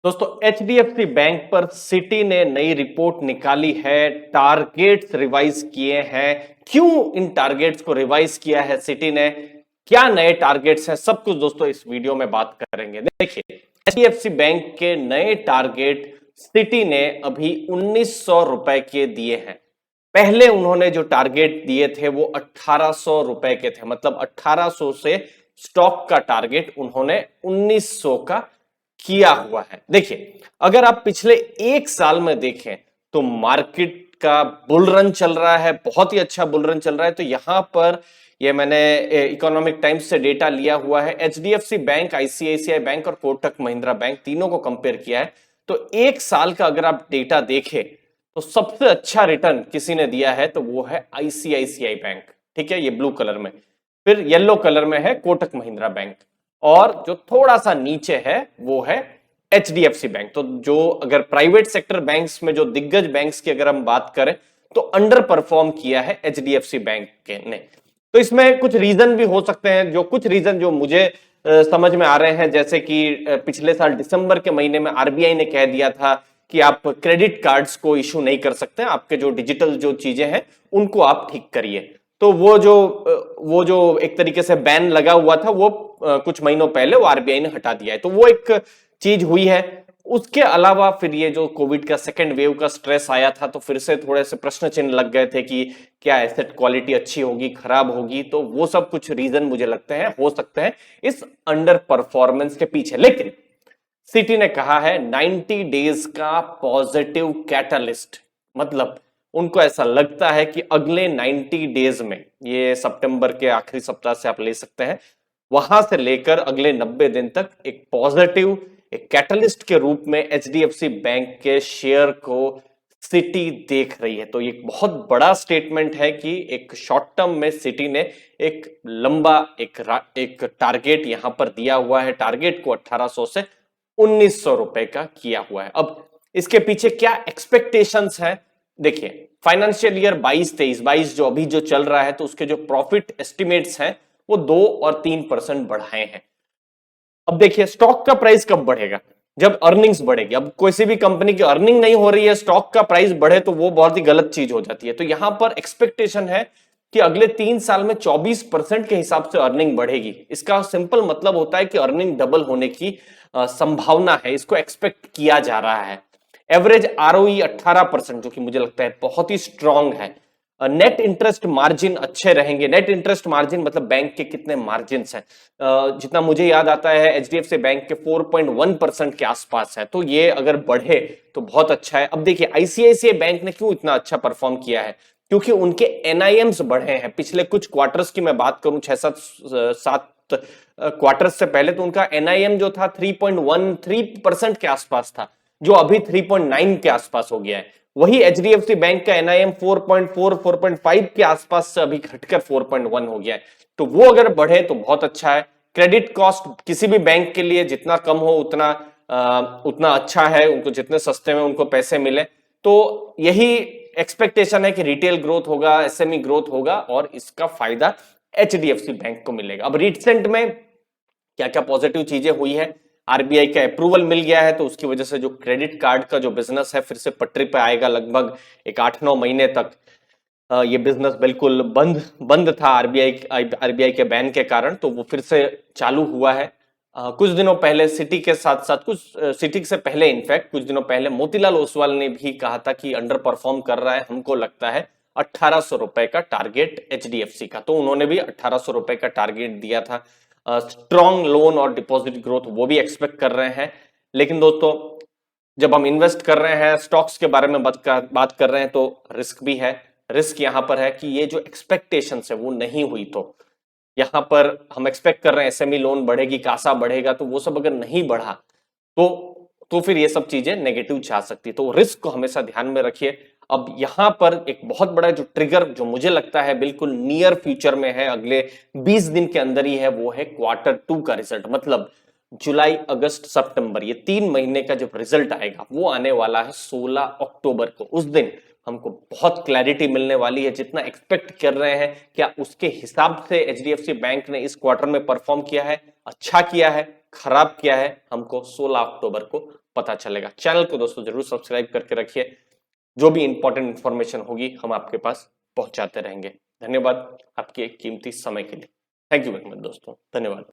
दोस्तों HDFC bank पर city ने नई रिपोर्ट निकाली है, टारगेट्स रिवाइज किए हैं। क्यों इन टारगेट्स को रिवाइज किया है सिटी ने, क्या नए टारगेट्स हैं, सब कुछ दोस्तों इस वीडियो में बात करेंगे। देखिए एचडीएफसी बैंक के नए टारगेट सिटी ने अभी 1900 रुपए के दिए हैं। पहले उन्होंने जो टारगेट दिए थे वो 1800 रुपए के थे, मतलब 1800 से स्टॉक का टारगेट उन्होंने 1900 का किया हुआ है। देखिए अगर आप पिछले एक साल में देखें तो मार्केट का बुल रन चल रहा है, बहुत ही अच्छा बुल रन चल रहा है। तो यहां पर ये मैंने इकोनॉमिक टाइम्स से डेटा लिया हुआ है। एचडीएफसी बैंक, आईसीआईसीआई बैंक और कोटक महिंद्रा बैंक तीनों को कंपेयर किया है। तो एक साल का अगर आप डेटा देखें तो सबसे अच्छा रिटर्न किसी ने दिया है तो वो है आईसीआईसीआई बैंक। ठीक है, ये ब्लू कलर में, फिर येलो कलर में है कोटक महिंद्रा बैंक, और जो थोड़ा सा नीचे है वो है एचडीएफसी बैंक। तो जो अगर प्राइवेट सेक्टर बैंक्स में जो दिग्गज बैंक्स की अगर हम बात करें तो अंडर परफॉर्म किया है एचडीएफसी बैंक के ने। तो इसमें कुछ रीजन भी हो सकते हैं, जो कुछ रीजन जो मुझे समझ में आ रहे हैं, जैसे कि पिछले साल दिसंबर के महीने में आरबीआई ने कह दिया था कि आप क्रेडिट कार्ड्स को इशू नहीं कर सकते, आपके जो डिजिटल जो चीजें हैं उनको आप ठीक करिए। तो वो जो एक तरीके से बैन लगा हुआ था वो कुछ महीनों पहले वो आरबीआई ने हटा दिया है। तो वो एक चीज हुई है। उसके अलावा फिर ये जो कोविड का सेकेंड वेव का स्ट्रेस आया था तो फिर से थोड़े से प्रश्न चिन्ह लग गए थे कि क्या एसेट क्वालिटी अच्छी होगी, खराब होगी। तो वो सब कुछ रीजन मुझे लगते हैं हो सकते हैं इस अंडर परफॉर्मेंस के पीछे। लेकिन सिटी ने कहा है 90 डेज का पॉजिटिव कैटलिस्ट, मतलब उनको ऐसा लगता है कि अगले 90 डेज में, ये सितंबर के आखिरी सप्ताह से आप ले सकते हैं, वहां से लेकर अगले 90 दिन तक एक पॉजिटिव, एक कैटलिस्ट के रूप में एचडीएफसी बैंक के शेयर को सिटी देख रही है। तो ये बहुत बड़ा स्टेटमेंट है कि एक शॉर्ट टर्म में सिटी ने एक लंबा एक टारगेट यहां पर दिया हुआ है। टारगेट को 1800 से 1900 रुपए का किया हुआ है। अब इसके पीछे क्या एक्सपेक्टेशंस है, देखिए फाइनेंशियल ईयर 22-23 जो अभी जो चल रहा है तो उसके जो प्रॉफिट एस्टिमेट्स हैं वो 2 और 3% बढ़ाए हैं। अब देखिए स्टॉक का प्राइस कब बढ़ेगा, जब अर्निंग्स बढ़ेगी। अब किसी भी कंपनी की अर्निंग नहीं हो रही है, स्टॉक का प्राइस बढ़े तो वो बहुत ही गलत चीज हो जाती है। तो यहां पर एक्सपेक्टेशन है कि अगले 3 साल में 24% के हिसाब से अर्निंग बढ़ेगी। इसका सिंपल मतलब होता है कि अर्निंग डबल होने की संभावना है, इसको एक्सपेक्ट किया जा रहा है। एवरेज आरओई 18%, जो कि मुझे लगता है बहुत ही स्ट्रांग है। नेट इंटरेस्ट मार्जिन अच्छे रहेंगे। नेट इंटरेस्ट मार्जिन मतलब बैंक के कितने मार्जिन हैं, जितना मुझे याद आता है एचडीएफसी बैंक के 4.1% के आसपास है। तो ये अगर बढ़े तो बहुत अच्छा है। अब देखिए आईसीआईसीआई बैंक ने क्यों इतना अच्छा परफॉर्म किया है, क्योंकि उनके एनआईएम्स बढ़े हैं। पिछले कुछ क्वार्टर्स की मैं बात करूं, 6-7 क्वार्टर्स से पहले, तो उनका एनआईएम जो था 3.13% के आसपास था, जो अभी 3.9 के आसपास हो गया है। वही एचडीएफसी बैंक का एनआईएम 4.5 के आसपास से अभी घटकर 4.1 हो गया है। तो वो अगर बढ़े तो बहुत अच्छा है। क्रेडिट कॉस्ट किसी भी बैंक के लिए जितना कम हो उतना अच्छा है, उनको जितने सस्ते में उनको पैसे मिले। तो यही एक्सपेक्टेशन है कि रिटेल ग्रोथ होगा, एसएमई ग्रोथ होगा और इसका फायदा एचडीएफसी बैंक को मिलेगा। अब रिसेंट में क्या क्या पॉजिटिव चीजें हुई है, आरबीआई का अप्रूवल मिल गया है तो उसकी वजह से जो क्रेडिट कार्ड का जो बिजनेस है फिर से पटरी पे आएगा। लगभग एक 8-9 महीने तक ये बिजनेस बिल्कुल बंद बंद था आरबीआई के बैन के कारण, तो वो फिर से चालू हुआ है। कुछ दिनों पहले सिटी के साथ साथ सिटी से पहले इनफैक्ट कुछ दिनों पहले मोतीलाल ओसवाल ने भी कहा था कि अंडर परफॉर्म कर रहा है, हमको लगता है 1800 रुपए का टारगेट एचडीएफसी का। तो उन्होंने भी 1800 रुपए का टारगेट दिया था। स्ट्रॉन्ग लोन और डिपॉजिट ग्रोथ वो भी एक्सपेक्ट कर रहे हैं। लेकिन दोस्तों जब हम इन्वेस्ट कर रहे हैं, स्टॉक्स के बारे में बात कर रहे हैं, तो रिस्क भी है। रिस्क यहां पर है कि ये जो एक्सपेक्टेशन है वो नहीं हुई, तो यहां पर हम एक्सपेक्ट कर रहे हैं एसएमई लोन बढ़ेगी, कासा बढ़ेगा, तो वो सब अगर नहीं बढ़ा तो फिर ये सब चीजें नेगेटिव जा सकती है। तो रिस्क को हमेशा ध्यान में रखिए। अब यहां पर एक बहुत बड़ा जो ट्रिगर जो मुझे लगता है बिल्कुल नियर फ्यूचर में है, अगले 20 दिन के अंदर ही है, वो है Q2 का रिजल्ट। मतलब जुलाई, अगस्त, सितंबर, ये 3 महीने का जब रिजल्ट आएगा वो आने वाला है 16 अक्टूबर को। उस दिन हमको बहुत क्लैरिटी मिलने वाली है। जितना एक्सपेक्ट कर रहे हैं क्या उसके हिसाब से एचडीएफसी बैंक ने इस क्वार्टर में परफॉर्म किया है, अच्छा किया है, खराब किया है, हमको 16 अक्टूबर को पता चलेगा। चैनल को दोस्तों जरूर सब्सक्राइब करके रखिए, जो भी इंपॉर्टेंट इंफॉर्मेशन होगी हम आपके पास पहुंचाते रहेंगे। धन्यवाद आपके कीमती समय के लिए। थैंक यू वेरी मच दोस्तों, धन्यवाद।